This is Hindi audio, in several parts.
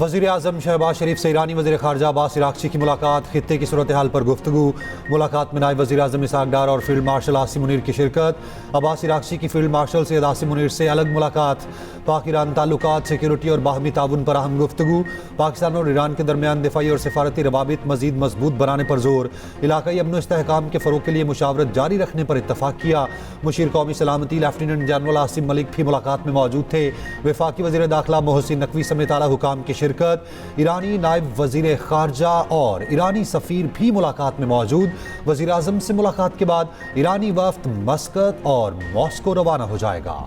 वज़ीर आज़म शहबाज शरीफ से ईरानी वज़ीर ख़ारजा अब्बास इराक़ची की मुलाकात, खित्ते की सूरत हाल पर गुफ्तगू। मुलाकात में नायब वज़ीर आज़म इसहाक़ डार और फील्ड मार्शल आसिम मुनीर की शिरकत। अब्बास इराक़ची की फील्ड मार्शल सैयद आसिम मुनीर से अलग मुलाकात। पाक ईरान ताल्लुकात, सिक्योरिटी और बाहमी ताउन पर अहम गुफ्तगू। पाकिस्तान और ईरान के दरमियान दिफाई और सफारती रवाबित मज़ीद मजबूत बनाने पर जोर। इलाक़ाई अमन व इस्तेहकाम के फ़रोग़ के लिए मुशावरत जारी रखने पर इत्तफ़ाक़ किया। मुशीर कौमी सलामती लेफ्टिनेंट जनरल आसिम मलिक भी मुलाकात में मौजूद थे। वफाकी वज़ीर दाखिला मोहसिन नकवी समेत आला हुकाम की शिरकत। ईरानी नायब वज़ीर ख़ारजा और ईरानी सफ़ीर भी मुलाकात में मौजूद। वज़ीर आज़म से मुलाकात के बाद ईरानी वफ़द मस्कत और मॉस्को रवाना हो जाएगा।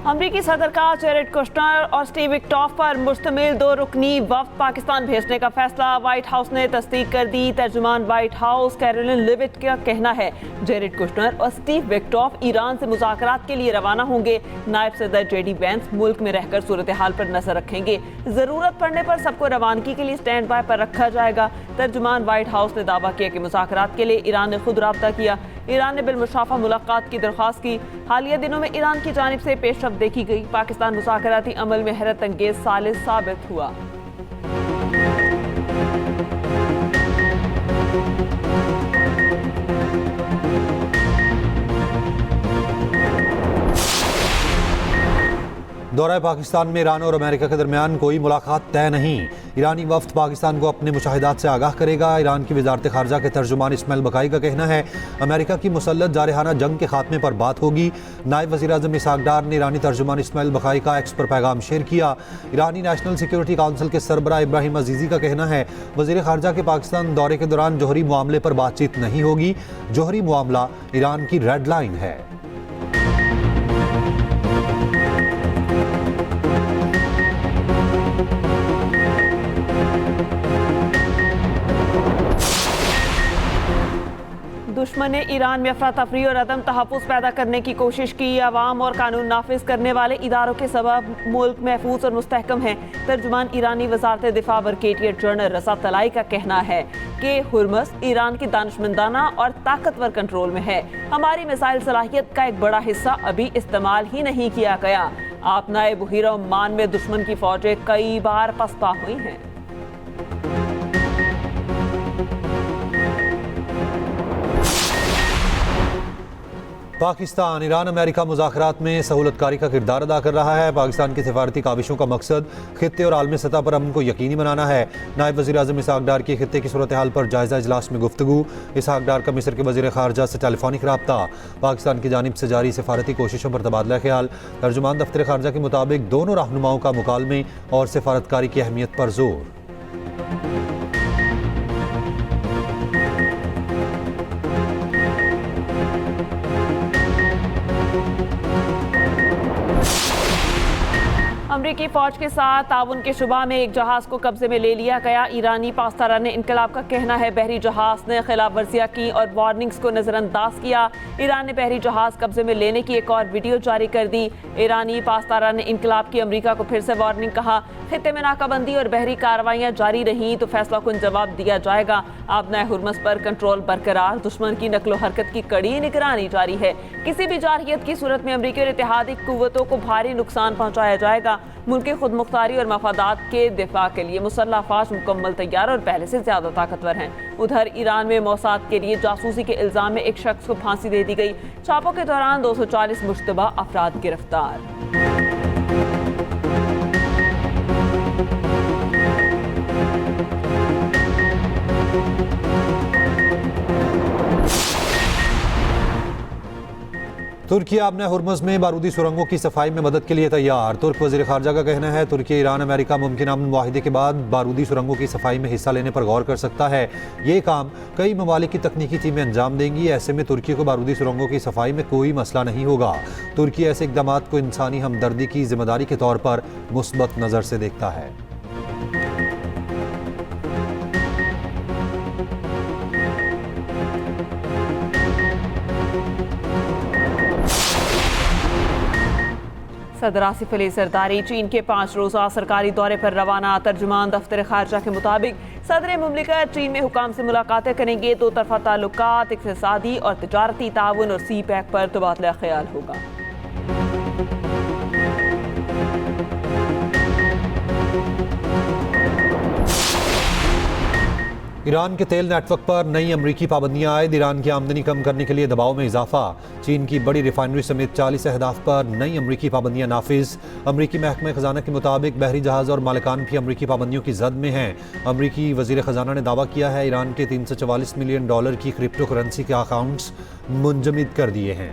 अमरीकी सदर का जेरेड कुश्नर और स्टीव विक्टॉफ पर मुश्तमिल 2 रुकनी वफ़द पाकिस्तान भेजने का फैसला व्हाइट हाउस ने तस्दीक कर दी। तर्जुमान व्हाइट हाउस कैरोलिन लिविट का कहना है जेरेड कुश्नर और स्टीव विक्टॉफ ईरान से मुज़ाकरात के लिए रवाना होंगे। नायब सदर जेडी वेंस मुल्क में रहकर सूरत हाल पर नजर रखेंगे। ज़रूरत पड़ने पर सबको रवानगी के लिए स्टैंड बाय पर रखा जाएगा। तर्जुमान व्हाइट हाउस ने दावा किया कि मुज़ाकरात के लिए ईरान ने खुद राब्ता किया। ईरान ने बिलमुशाफा मुलाकात की दरख्वास्त की। हालिया दिनों में ईरान की जानिब से पेशरफ्त देखी गई। पाकिस्तान मुज़ाकराती अमल में हैरत अंगेज सालिस साबित हुआ। दौरा पाकिस्तान में ईरान और अमेरिका के दरमियान कोई मुलाकात तय नहीं। ईरानी वफ़द पाकिस्तान को अपने मुशाहिदात से आगाह करेगा। ईरान की वज़ारत ख़ारजा के तर्जुमान इस्माइल बकाई का कहना है अमेरिका की मुसल्लत जारहाना जंग के खात्मे पर बात होगी। नायब वज़ीर आज़म इसहाक़ डार ने ईरानी तर्जुमान इस्माइल बकाई का एक्स पर पैगाम शेयर किया। ईरानी नेशनल सिक्योरिटी काउंसिल के सरबराह इब्राहिम अजीज़ी का कहना है वज़ीर ख़ारजा के पाकिस्तान दौरे के दौरान जोहरी मामले पर बातचीत नहीं होगी। जोहरी मामला ईरान की रेड लाइन है। दुश्मन ने ईरान में अफरा तफरी और अदम तहफ़्फ़ुज़ पैदा करने की कोशिश की। अवाम और कानून नाफिज करने वाले इदारों के सबब मुल्क महफूज और मुस्तहकम है। तर्जुमान ईरानी वज़ारत दिफा ब्रिगेडियर जनरल रज़ा तलाई का कहना है कि हुर्मज़ ईरान की दानिशमंदाना और ताकतवर कंट्रोल में है। हमारी मिसाइल सलाहियत का एक बड़ा हिस्सा अभी इस्तेमाल ही नहीं किया गया। आपनाए बुहीरा ओमान में दुश्मन की फौजें कई बार पसपा हुई हैं। पाकिस्तान ईरान अमेरिका मुज़ाकरात में सहूलतकारी का किरदार अदा कर रहा है। पाकिस्तान की सिफारती काविशों का मकसद खित्ते और आलमी सतह पर अमन को यकीनी बनाना है। नायब वज़ीर आज़म इसहाक़ डार की खित्ते की सूरत हाल पर जायज़ा इजलास में गुफ्तगू। इसहाक़ डार का मिस्र के वज़ीर ख़ारजा से टेलीफोनिक रब्ता। पाकिस्तान की जानिब से जारी सिफारती कोशिशों पर तबादला ख्याल। तर्जुमान दफ्तर ख़ारजा के मुताबिक दोनों रहनुमाओं का मुकालमे और सिफारतकारी की अहमियत पर जोर। अमरीकी फौज के साथ ताउन के शुबा में एक जहाज को कब्जे में ले लिया गया। ईरानी पासदारान इनकलाब का कहना है बहरी जहाज ने खिलाफ वर्जियां की और वार्निंग्स को नजरअंदाज किया। ईरान ने बहरी जहाज कब्जे में लेने की एक और वीडियो जारी कर दी। ईरानी पासदारान इनकलाब की अमरीका को फिर से वार्निंग कहा खित्ते में नाकाबंदी और बहरी कार्रवाइयां जारी रही तो फैसला कुन जवाब दिया जाएगा। आपनाए हुर्मज़ पर कंट्रोल बरकरार। दुश्मन की नकलो हरकत की कड़ी निगरानी जारी है। किसी भी जारहियत की सूरत में अमरीकी और इत्तेहादी कुव्वतों को भारी नुकसान पहुंचाया जाएगा। मुल्क की खुद मुख्तारी और मफादात के दिफा के लिए मुसल्लह अफवाज मुकम्मल तैयार और पहले से ज्यादा ताकतवर हैं। उधर ईरान में मोसाद के लिए जासूसी के इल्जाम में एक शख्स को फांसी दे दी गई। छापों के दौरान 240 मुश्तबा अफराद गिरफ्तार। तुर्की अपने हुर्मज़ में बारूदी सुरंगों की सफाई में मदद के लिए तैयार। तुर्क वज़ीर ख़ारजा का कहना है तुर्की ईरान अमेरिका मुमकिन अमन मुआहिदे के बाद बारूदी सुरंगों की सफाई में हिस्सा लेने पर गौर कर सकता है। ये काम कई ममालिक की तकनीकी टीमें अंजाम देंगी। ऐसे में तुर्की को बारूदी सुरंगों की सफाई में कोई मसला नहीं होगा। तुर्की ऐसे इक़दाम को इंसानी हमदर्दी की जिम्मेदारी के तौर पर मुस्बत नज़र से देखता है। सदर आसिफ अली जरदारी चीन के 5 रोज़ा सरकारी दौरे पर रवाना। तर्जुमान दफ्तर खारजा के मुताबिक सदर मुमलिकत चीन में हुकाम से मुलाकातें करेंगे। दो तरफा ताल्लुकात, इक़्तिसादी और तिजारती ताउन और सी पैक पर तबादला ख्याल होगा। ईरान के तेल नेटवर्क पर नई अमरीकी पाबंदियां आयद। ईरान की आमदनी कम करने के लिए दबाव में इजाफा। चीन की बड़ी रिफाइनरी समेत 40 अहदाफ पर नई अमरीकी पाबंदियां नाफिज। अमरीकी महकमा खजाना के मुताबिक बहरी जहाज और मालिकान भी अमरीकी पाबंदियों की जद में हैं। अमरीकी वजीर खजाना ने दावा किया है ईरान के $344 मिलियन की क्रिप्टो करेंसी के अकाउंट्स मुंजमद कर दिए हैं।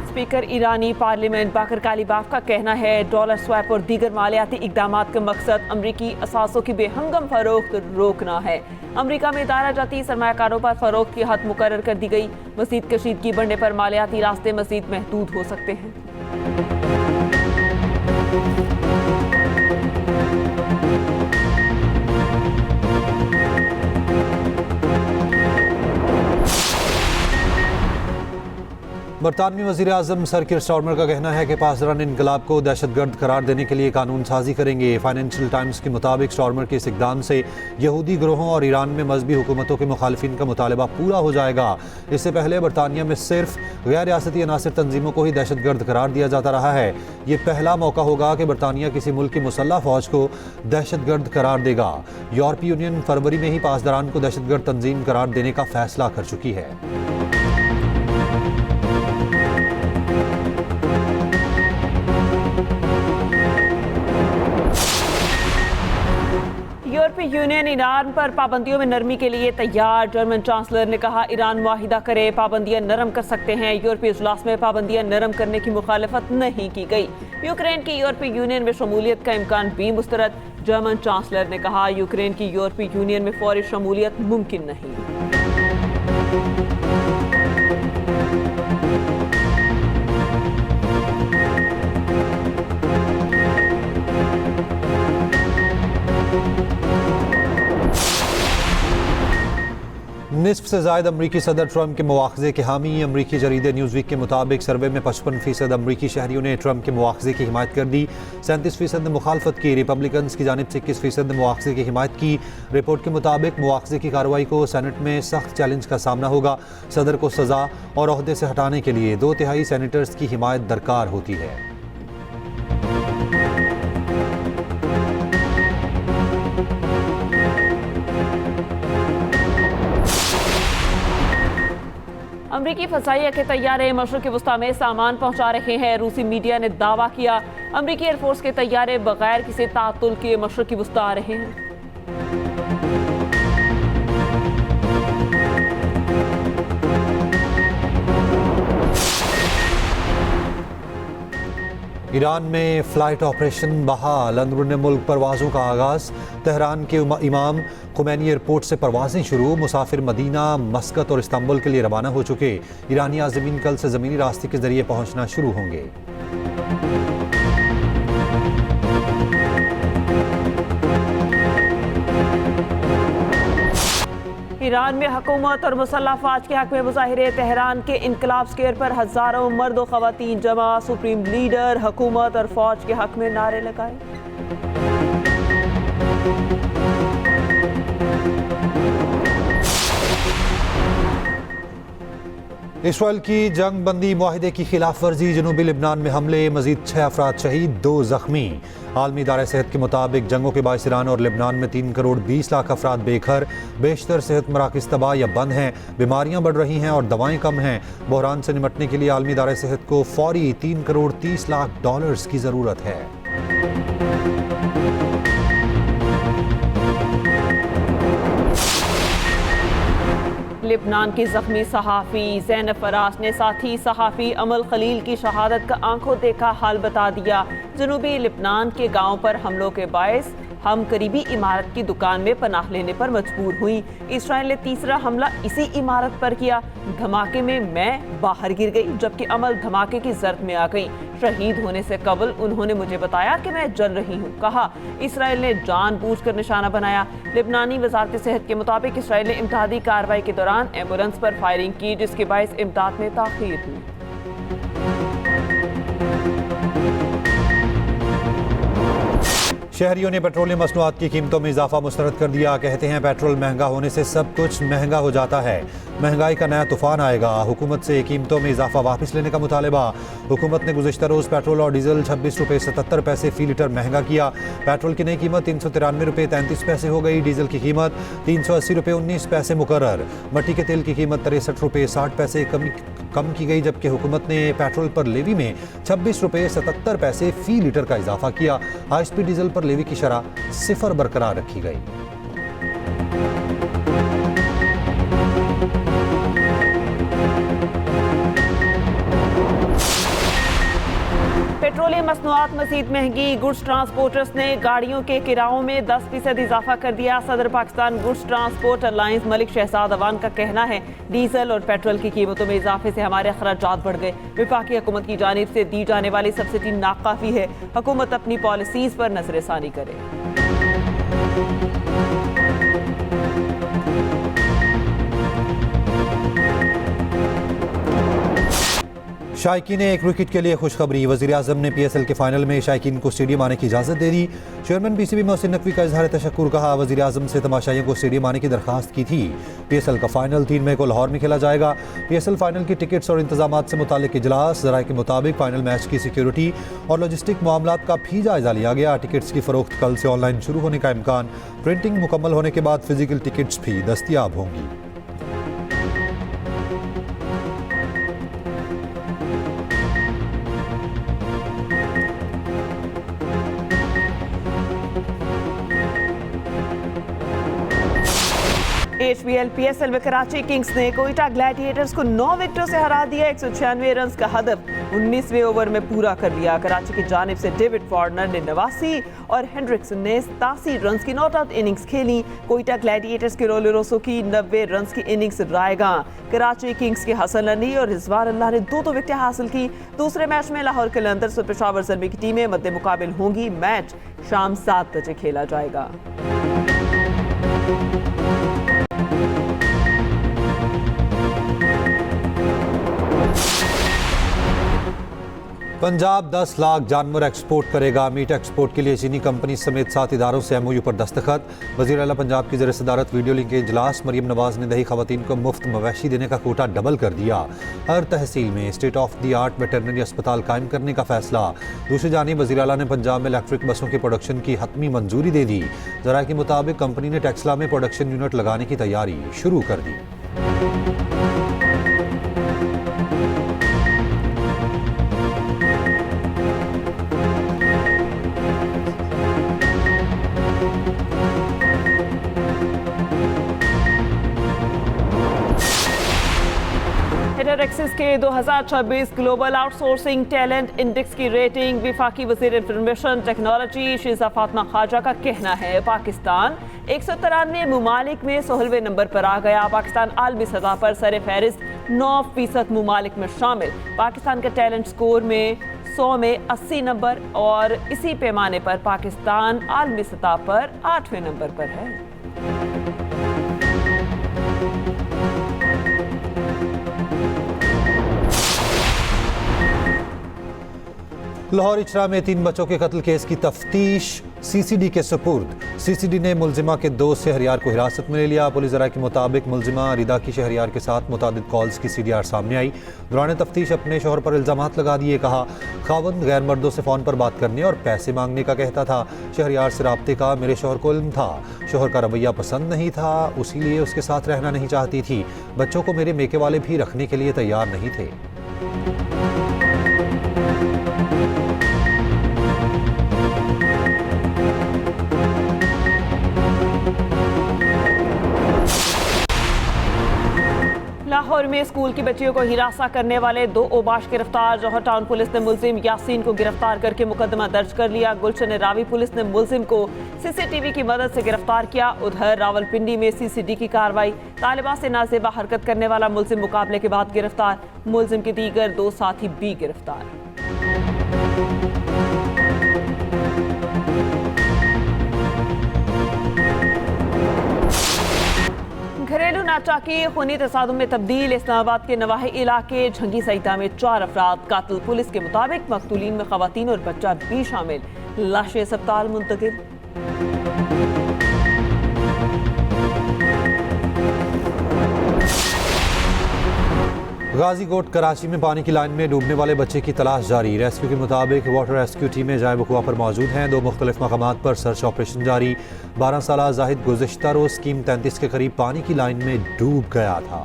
स्पीकर ईरानी पार्लियामेंट बाकर कालीबाफ का कहना है डॉलर स्वैप और दीगर मालियाती इकदामात का मकसद अमरीकी असासों की बेहंगम फरोख्त रोकना है। अमरीका में दायरा जाती सरमायाकारों पर फरोख्त की हद मुकर्रर कर दी गई। मज़ीद कशीदगी बढ़ने पर मालियाती रास्ते मज़ीद महदूद हो सकते हैं। बरतानवी वज़ीर आज़म सर किर स्टारमर का कहना है कि पासदारान इनकलाब को दहशतगर्द करार देने के लिए कानून साजी करेंगे। फाइनेंशियल टाइम्स के मुताबिक स्टारमर के इस इक़दाम से यहूदी ग्रोहों और ईरान में मजहबी हुकूमतों के मुखालिफिन का मुतालबा पूरा हो जाएगा। इससे पहले बरतानिया में सिर्फ गैर रियासती अनासिर तंजीमों को ही दहशतगर्द करार दिया जाता रहा है। ये पहला मौका होगा कि बरतानिया किसी मुल्क की मुसल्लह फ़ौज को दहशतगर्द करार देगा। यूरोपीय यूनियन फरवरी में ही पासदारान को दहशतगर्द तंजीम करार देने का फैसला कर चुकी है। यूरोपीय यूनियन ईरान पर पाबंदियों में नरमी के लिए तैयार। जर्मन चांसलर ने कहा ईरान मुआहिदा करे, पाबंदियां नरम कर सकते हैं। यूरोपीय इजलास में पाबंदियां नरम करने की मुखालफत नहीं की गई। यूक्रेन की यूरोपीय यूनियन में शमूलियत का इम्कान भी मुस्तरद। जर्मन चांसलर ने कहा यूक्रेन की यूरोपीय यूनियन में फौरी शमूलियत मुमकिन नहीं। निस्फ से ज़ायद अमरीकी सदर ट्रंप के मुआवजे के हामी। अमरीकी जरीदे न्यूज़वीक के मुताबिक सर्वे में 55% अमरीकी शहरियों ने ट्रंप के मुआवजे की हिमायत कर दी। 37% ने मुखालफत की। रिपब्लिकन्स की जानिब से 21% ने मुआवजे की हिमायत की। रिपोर्ट के मुताबिक मुआवजे की कार्रवाई को सेनेट में सख्त चैलेंज का सामना होगा। सदर को सज़ा और ओहदे से हटाने के लिए 2/3 सेनेटर्स की हिमायत दरकार होती है। अमरीकी फसाइया के तैयारे मशरक़ वस्ता में सामान पहुंचा रहे हैं। रूसी मीडिया ने दावा किया अमरीकी एयरफोर्स के तैयारे बगैर किसी तातुल के मशरक़ वस्ता आ रहे हैं। ईरान में फ़्लाइट ऑपरेशन बहाल। अंदरूनी मुल्क परवाज़ों का आगाज़। तेहरान के इमाम खुमैनी एयरपोर्ट से परवाज़ें शुरू। मुसाफिर मदीना, मस्कत और इस्तांबुल के लिए रवाना हो चुके। ईरानी आज़मीन कल से ज़मीनी रास्ते के ज़रिए पहुँचना शुरू होंगे। ईरान में हुकूमत और मुसल्लह फ़ौज के हक़ में मुज़ाहिरे। तेहरान के इनकलाब स्क्वायर पर हज़ारों मर्द व ख़वातीन जमा। सुप्रीम लीडर हुकूमत और फ़ौज के हक़ में नारे लगाए। इसराइल की जंग बंदी मुआहिदे की खिलाफ वर्जी। जनूबी लिबनान में हमले, मजीद 6 अफराद शहीद, 2 जख्मी। आलमी इदारे सेहत के मुताबिक जंगों के बाइस ईरान और लिबनान में 3 करोड़ 20 लाख अफराद बेघर। बेशतर सेहत मराकज़ तबाह या बंद हैं। बीमारियां बढ़ रही हैं और दवाएं कम हैं। बहरान से निपटने के लिए आलमी इदारे सेहत को फौरी $3 करोड़ 30 लाख की ज़रूरत है। लिबनान की जख्मी सहाफ़ी ज़ैनब फराज ने साथी सहाफ़ी अमल खलील की शहादत का आंखों देखा हाल बता दिया। जनूबी लिबनान के गाँव पर हमलों के बायस हम करीबी इमारत की दुकान में पनाह लेने पर मजबूर हुई। इसराइल ने तीसरा हमला इसी इमारत पर किया। धमाके में मैं बाहर गिर गई, जबकि अमल धमाके की जर्द में आ गई। शहीद होने से कबल उन्होंने मुझे बताया कि मैं जल रही हूँ। कहा, इसराइल ने जानबूझकर निशाना बनाया। लिबनानी वजारत सेहत के मुताबिक इसराइल ने इमदादी कार्रवाई के दौरान एम्बुलेंस पर फायरिंग की, जिसके बायस इमदाद में ताखीर हुई। शहरियों ने पेट्रोलियम मसनूआत की कीमतों में इजाफा मुस्तरद कर दिया। कहते हैं पेट्रोल महंगा होने से सब कुछ महंगा हो जाता है। महंगाई का नया तूफान आएगा। हुकूमत से कीमतों में इजाफा वापस लेने का मुतालबा। हुकूमत ने गुज़िश्ता रोज़ पेट्रोल और डीजल 26 रुपये 77 पैसे फी लीटर महंगा किया। पेट्रोल की नई कीमत 393 रुपये 33 पैसे हो गई। डीजल की कीमत 380 रुपये 19 पैसे मुकर्रर। मट्टी के तेल की कीमत 63 रुपये 60 पैसे कम की गई, जबकि हुकूमत ने पेट्रोल पर लेवी में 26 रुपये 77 पैसे फी लीटर का इजाफा किया। हाई स्पीड डीजल पर लेवी की शरह 0 बरकरार रखी गई। पेट्रोलियम मसनूआत मज़ीद महंगी। गुड्स ट्रांसपोर्टर्स ने गाड़ियों के किरायों में 10% इजाफा कर दिया। सदर Pakistan goods transport alliance Malik Shahzad Awan का कहना है, डीजल और पेट्रोल की कीमतों में इजाफे से हमारे अखराजात बढ़ गए। वफाकी हुकूमत की जानिब से दी जाने वाली सब्सिडी नाकाफी है। हुकूमत अपनी पॉलिसीज पर नजरसानी करे। शायकीन ने एक विकेट के लिए खुशखबरी। वज़ीर आज़म ने PSL के फाइनल में शायकीन को स्टेडियम आने की इजाज़त दे दी। चेयरमैन PCB मोहसिन नकवी का इजहार तशक्कुर। कहा, वज़ीर आज़म से तमाशाइयों को स्टेडियम आने की दरख्वास्त की थी। PSL का फाइनल 3 मई को लाहौर में खेला जाएगा। PSL फाइनल की टिकट्स और इंतजामात से मुतालिक इजलास। ज़राए के मुताबिक फाइनल मैच की सिक्योरिटी और लॉजिस्टिक मामलात का भी जायजा लिया गया। टिकट्स की फरोख्त कल से ऑनलाइन शुरू होने का इम्कान। प्रिंटिंग मुकम्मल होने के बाद फिजिकल टिकट्स भी दस्तियाब होंगी। HBL PSL में कराची किंग्स ने कोयटा ग्लैडिएटर्स को 9 विकेटों से हरा दिया। 196 रन का हदफ 19वें ओवर में पूरा कर लिया। कराची की जानिब से डेविड वार्नर ने 89 और हेंड्रिक्सन ने 87 रन की नॉट आउट इनिंग्स खेली। कोयटा ग्लैडिएटर्स के रोलेरोसो की 90 रन की इनिंग्स रायगा। कराची किंग्स के हसन अली और रिजवान अल्लाह ने 2 विकेटें हासिल की। दूसरे मैच में लाहौर कलंदर्स और पेशावर ज़ल्मी की टीमें मद्दे मुकाबिल होंगी। मैच शाम 7 बजे खेला जाएगा। पंजाब 10 लाख जानवर एक्सपोर्ट करेगा। मीट एक्सपोर्ट के लिए चीनी कंपनी समेत 7 इदारों से MOU पर दस्तखत। वज़ीर आला पंजाब की ज़ेर सदारत वीडियो लिंक के इजलास। मरीम नवाज ने दही खवातीन को मुफ्त मवेशी देने का कोटा डबल कर दिया। हर तहसील में state of the art veterinary अस्पताल कायम करने का फैसला। दूसरी जानिब वज़ीर आला ने पंजाब में इलेक्ट्रिक बसों के प्रोडक्शन की हतमी मंजूरी दे दी। ज़राए के मुताबिक कंपनी ने टेक्सला में प्रोडक्शन यूनिट लगाने की तैयारी शुरू कर दी। एक्सिस के 2026 ग्लोबल आउटसोर्सिंग टैलेंट इंडेक्स की रेटिंग। वफाकी वज़ीर इंफॉर्मेशन टेक्नोलॉजी शीज़ा फातिमा खाजा का कहना है, पाकिस्तान 193 मुमालिक में 16वें नंबर पर आ गया। पाकिस्तान आलमी सतह पर सर फहरिस्त 9% मुमालिक में शामिल। पाकिस्तान के टैलेंट स्कोर में 100 में 80 नंबर और इसी पैमाने पर पाकिस्तान आलमी सतह पर 8वें नंबर पर है। लाहौर इचरा में 3 बच्चों के कत्ल केस की तफ्तीश CCD के सुपुर्द। CCD ने मुलजिमा के 2 शहरियार को हिरासत में ले लिया। पुलिस ज़राए के मुताबिक मुलजिमा रिदा की शहरियार के साथ मुतादिद कॉल्स की CDR सामने आई। दौरान तफ्तीश अपने शोहर पर इल्ज़ामात लगा दिए। कहा, खावंद गैर मर्दों से फ़ोन पर बात करने और पैसे मांगने का कहता था। शहरियार से राब्ते का मेरे शोहर को इल्म था। शोहर का रवैया पसंद नहीं था, इसीलिए उसके साथ रहना नहीं चाहती थी। बच्चों को मेरे मेके वाले भी रखने के लिए तैयार नहीं थे। लाहौर लाहौर में स्कूल की बच्चियों को हिरासा करने वाले 2 ओबाश गिरफ्तार। जौहर टाउन पुलिस ने मुलजिम यासीन को गिरफ्तार करके मुकदमा दर्ज कर लिया। गुलशन रावी पुलिस ने मुलजिम को सीसीटीवी की मदद से गिरफ्तार किया। उधर रावलपिंडी में सीसीडी की कार्रवाई। तालिबान से नाजेबा हरकत करने वाला मुलजिम मुकाबले के बाद गिरफ्तार। मुलजिम के दीगर 2 साथी भी गिरफ्तार। घरेलू नाचाकी खूनी तसादुम में तब्दील। इस्लामाबाद के नवाही इलाके झंगी सईदा में 4 अफराद कातिल। पुलिस के मुताबिक मकतूलीन में खवातीन और बच्चा भी शामिल। लाशें अस्पताल मुंतकिल। गाजीकोट कराची में पानी की लाइन में डूबने वाले बच्चे की तलाश जारी। रेस्क्यू के मुताबिक वाटर रेस्क्यू टीमें जाए वकुआ पर मौजूद हैं। 2 मुख्तलिफ मकामात पर सर्च ऑपरेशन जारी। 12 साला जाहिद गुज़िश्ता रोज स्कीम 33 के करीब पानी की लाइन में डूब गया था।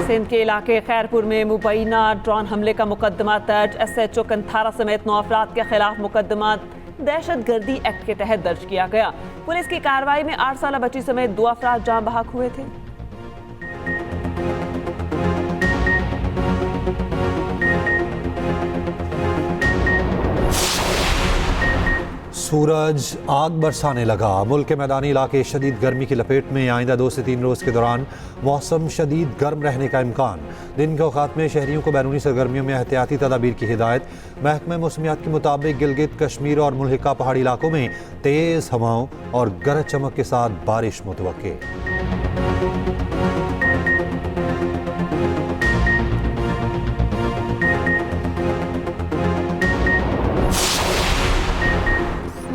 सिंध के इलाके खैरपुर में मुबैना ड्रोन हमले का मुकदमा दर्ज। SHO कंथारा समेत 9 अफराद के खिलाफ मुकदमा दहशतगर्दी एक्ट के तहत दर्ज किया गया। पुलिस की कार्रवाई में 8 साला बच्ची समेत 2 अफराद जान बहक हुए थे। सूरज आग बरसाने लगा। मुल्क के मैदानी इलाके शदीद गर्मी की लपेट में। आइंदा 2 से 3 रोज़ के दौरान मौसम शदीद गर्म रहने का इम्कान। दिन के औकात में शहरियों को बैरूनी सरगर्मियों में एहतियाती तदाबीर की हिदायत। महकमा मौसमियात के मुताबिक गिलगित कश्मीर और मुल्हिका पहाड़ी इलाकों में तेज़ हवाओं और गरज चमक के साथ बारिश मुतवक्के।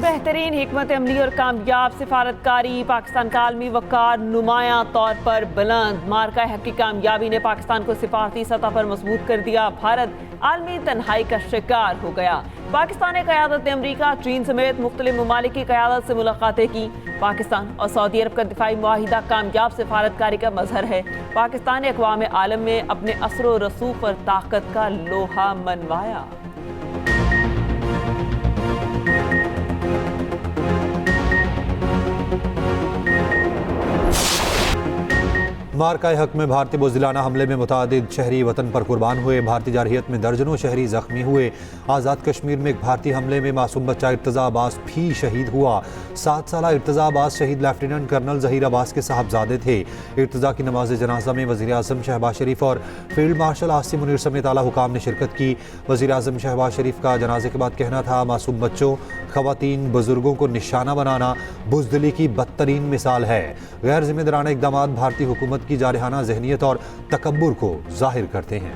बेहतरीन हिकमत अमली और कामयाब सिफारतकारी। पाकिस्तान का आलमी वक़ार नुमायां तौर पर बुलंद। मार्का हक की कामयाबी ने पाकिस्तान को सिफारती सतह पर मजबूत कर दिया। भारत आलमी तन्हाई का शिकार हो गया। पाकिस्तानी क़यादत ने अमरीका, चीन समेत मुख्तलिफ ममालिक की क़यादत से मुलाकातें की। पाकिस्तान और सऊदी अरब का दिफाई मुआहिदा कामयाब सिफारतकारी का मजहर है। पाकिस्तान ने अक़वाम आलम में अपने असर व रसूख और ताकत का लोहा मनवाया। मार्का हक में भारतीय बुज़दिलाना हमले में मुतादिद शहरी वतन पर कुर्बान हुए। भारतीय जारहियत में दर्जनों शहरी जख्मी हुए। आज़ाद कश्मीर में एक भारतीय हमले में मासूम बच्चा इर्तज़ा अब्बास भी शहीद हुआ। 7 साला इर्तज़ा अब्बास शहीद लेफ्टिनेंट कर्नल ज़हीर अब्बास के साहबजादे थे। इर्तज़ा की नमाज जनाजा में वज़ीर आज़म शहबाज शरीफ और फील्ड मार्शल आसिम मुनीर समेत आला हुकाम ने शिरकत की। वज़ीर आज़म शहबाज शरीफ का जनाजे के बाद कहना था, मासूम बच्चों, ख़वातीन, बुजुर्गों को निशाना बनाना बुज़दिली की बदतरीन मिसाल है। गैर ज़िम्मेदाराना इक़दाम भारतीय हुकूमत की जारहाना ज़हनियत और तकब्बुर को ज़ाहिर करते हैं।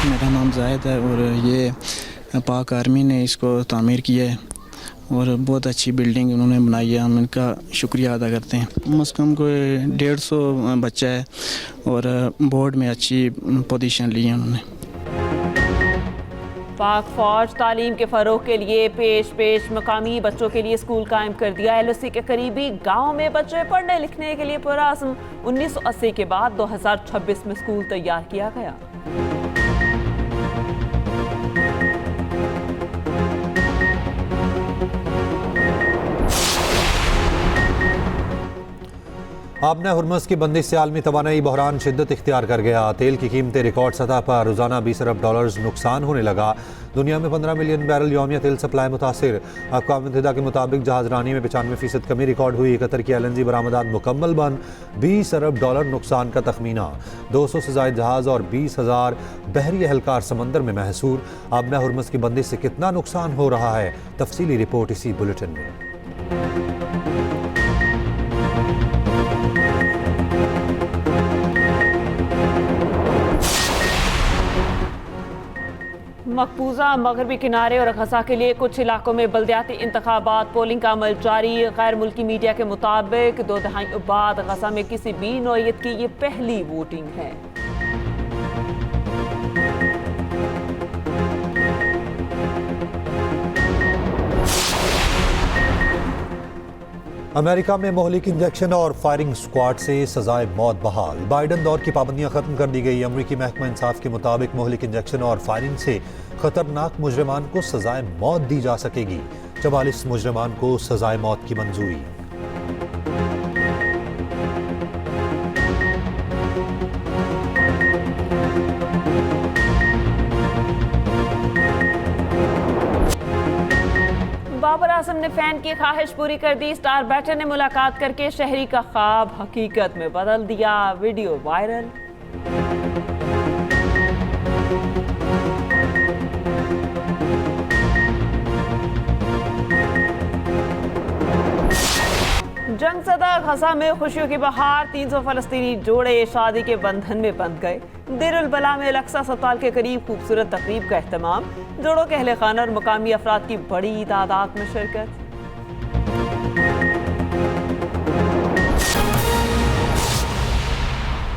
मेरा नाम जायद है और ये पाक आर्मी ने इसको तामीर किया है और बहुत अच्छी बिल्डिंग उन्होंने बनाई है। हम इनका शुक्रिया अदा करते हैं। कम से कम कोई 150 बच्चा है और बोर्ड में अच्छी पोजीशन ली है उन्होंने। पाक फौज तालीम के फ़रोग़ के लिए पेश मकामी बच्चों के लिए स्कूल कायम कर दिया। LOC के करीबी गाँव में बच्चे पढ़ने लिखने के लिए पुरअज़्म। 1980 के बाद 2026 में स्कूल तैयार किया गया। आबना हुर्मुज़ की बंदिश से आलमी तवानाई बहरान शिद्दत इख्तियार कर गया। तेल की कीमतें रिकॉर्ड सतह पर। रोज़ाना 20 अरब डॉलर्स नुकसान होने लगा। दुनिया में 15 मिलियन बैरल यौमिया तेल सप्लाई मुतासिर। अक़वाम मुत्तहिदा के मुताबिक जहाज़रानी में 95% कमी रिकॉर्ड हुई। कतर की LNG बरामदात मुकम्मल बंद। 20 अरब डॉलर नुकसान का तखमीना। 200 से ज़ायद जहाज़ और 20,000 बहरी एहलकार समंदर में महसूर। आबना हुर्मुज़ की बंदिश से कितना नुकसान हो रहा है, तफसीली रिपोर्ट इसी बुलेटिन में। मकबूजा मगरबी किनारे और गजा के लिए कुछ इलाकों में बल्दियाती इंतखाबात पोलिंग का अमल जारी। गैर मुल्की मीडिया के मुताबिक 2 दहाइयों बाद गजा में किसी भी नौइयत की ये पहली वोटिंग है। अमेरिका में मोहलिक इंजेक्शन और फायरिंग स्क्वाड से सजाए मौत बहाल। बाइडन दौर की पाबंदियां खत्म कर दी गई। अमरीकी महकमा इंसाफ के मुताबिक मोहलिक इंजेक्शन और फायरिंग से खतरनाक मुजरिमान को सजाए मौत दी जा सकेगी। 44 मुजरिमान को सजाए मौत की मंजूरी। बाबर आजम ने फैन की ख्वाहिश पूरी कर दी। स्टार बैटर ने मुलाकात करके शहरी का ख्वाब हकीकत में बदल दिया। Video viral. जंग ज़दा गजा में खुशियों की बहार। 300 फलस्तीनी जोड़े शादी के बंधन में बंध गए। देरुल बला में अल-अक्सा अस्पताल के करीब खूबसूरत तकरीब का एहतमाम। जोड़ों के अहले खाना और मुकामी अफराद की बड़ी तादाद में शिरकत।